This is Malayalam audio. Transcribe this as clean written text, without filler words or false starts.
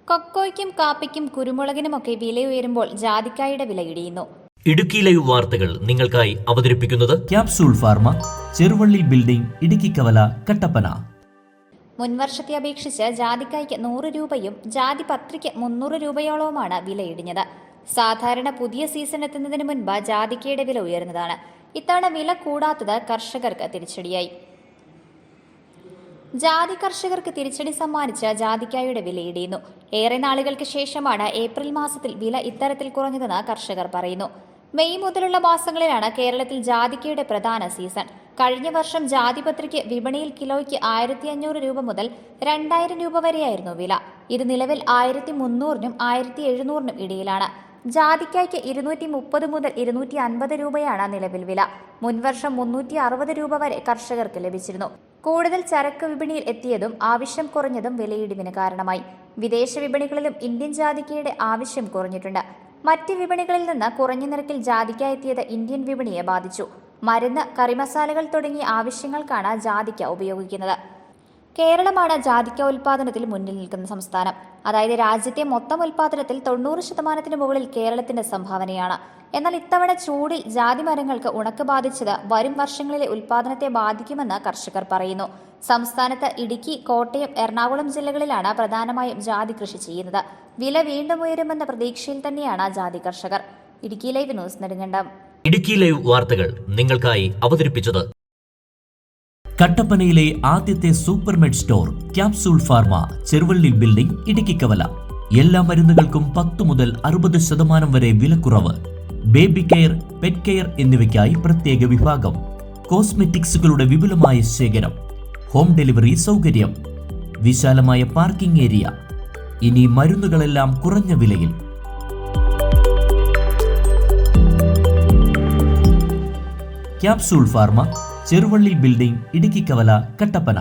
കൊക്കോയ്ക്കും കാപ്പിക്കും കുരുമുളകിനുമൊക്കെ വിലയുയരുമ്പോൾ ജാതിക്കായുടെ വില ഇടിയുന്നു. ഇടുക്കി ലൈവ് വാർത്തകൾ നിങ്ങൾക്കായി അവതരിപ്പിക്കുന്നത് capsule pharma, Cheruvally building, Idukki കവല, കട്ടപ്പന. മുൻവർഷത്തെ അപേക്ഷിച്ച് ജാതിക്കായ്ക്ക് 100 രൂപയും ജാതിപത്രിക്ക് 300 രൂപയോളവുമാണ് വില ഇടിഞ്ഞത്. സാധാരണ പുതിയ സീസൺ എത്തുന്നതിന് മുൻപ് ജാതിക്കയുടെ വില ഉയർന്നതാണ്. ഇത്തവണ വില കൂടാത്തത് കർഷകർക്ക് തിരിച്ചടിയായി. ജാതി കർഷകർക്ക് തിരിച്ചടി സമ്മാനിച്ച് ജാതിക്കായുടെ വില ഇടിയുന്നു. ഏറെ നാളുകൾക്ക് ശേഷമാണ് ഏപ്രിൽ മാസത്തിൽ വില ഇത്തരത്തിൽ കുറഞ്ഞതെന്ന് കർഷകർ പറയുന്നു. മെയ് മുതലുള്ള മാസങ്ങളിലാണ് കേരളത്തിൽ ജാതിക്കയുടെ പ്രധാന സീസൺ. കഴിഞ്ഞ വർഷം ജാതിപത്രിക്ക് വിപണിയിൽ കിലോയ്ക്ക് 1500 രൂപ മുതൽ 2000 രൂപ വരെയായിരുന്നു വില. ഇത് നിലവിൽ 1300നും 1700നും ഇടയിലാണ്. ജാതിക്കായ്ക്ക് 230 മുതൽ 250 രൂപയാണ് നിലവിൽ വില. മുൻവർഷം 360 രൂപ വരെ കർഷകർക്ക് ലഭിച്ചിരുന്നു. കൂടുതൽ ചരക്ക് വിപണിയിൽ എത്തിയതും ആവശ്യം കുറഞ്ഞതും വിലയിടിവിന് കാരണമായി. വിദേശ വിപണികളിലും ഇന്ത്യൻ ജാതിക്കയുടെ ആവശ്യം കുറഞ്ഞിട്ടുണ്ട്. മറ്റ് വിപണികളിൽ നിന്ന് കുറഞ്ഞ നിരക്കിൽ ജാതിക്ക എത്തിയത് ഇന്ത്യൻ വിപണിയെ ബാധിച്ചു. മരുന്ന്, കറിമസാലകൾ തുടങ്ങിയ ആവശ്യങ്ങൾക്കാണ് ജാതിക്ക ഉപയോഗിക്കുന്നത്. കേരളമാണ് ജാതിക്ക ഉൽപാദനത്തിൽ മുന്നിൽ നിൽക്കുന്ന സംസ്ഥാനം. അതായത് രാജ്യത്തെ മൊത്തം ഉൽപാദനത്തിൽ 90% മുകളിൽ കേരളത്തിന്റെ സംഭാവനയാണ്. എന്നാൽ ഇത്തവണ ചൂടിൽ ജാതി മരങ്ങൾക്ക് ഉണക്ക് ബാധിച്ചത് വരും വർഷങ്ങളിലെ ഉൽപാദനത്തെ ബാധിക്കുമെന്ന് കർഷകർ പറയുന്നു. സംസ്ഥാനത്ത് ഇടുക്കി, കോട്ടയം, എറണാകുളം ജില്ലകളിലാണ് പ്രധാനമായും ജാതി കൃഷി ചെയ്യുന്നത്. വില വീണ്ടും ഉയരുമെന്ന പ്രതീക്ഷയിൽ തന്നെയാണ് ജാതി കർഷകർ. Idukki live news, Nedumkandam. Idukki live വാർത്തകൾ നിങ്ങൾക്കായി അവതരിപ്പിച്ചത് കട്ടപ്പനയിലെ ആദ്യത്തെ supermed store capsule pharma, Cheruvally building, Idukki കവല. എല്ലാ മരുന്നുകൾക്കും 10 മുതൽ 60% വരെ വിലക്കുറവ്. ബേബി കെയർ, പെറ്റ് കെയർ എന്നിവയ്ക്കായി പ്രത്യേക വിഭാഗം. കോസ്മെറ്റിക്സുകളുടെ വിപുലമായ ശേഖരം. ഹോം ഡെലിവറി സൗകര്യം. വിശാലമായ പാർക്കിംഗ് ഏരിയ. ഇനി മരുന്നുകളെല്ലാം കുറഞ്ഞ വിലയിൽ. Capsule pharma, Cheruvally building, Idukki കവല, കട്ടപ്പന.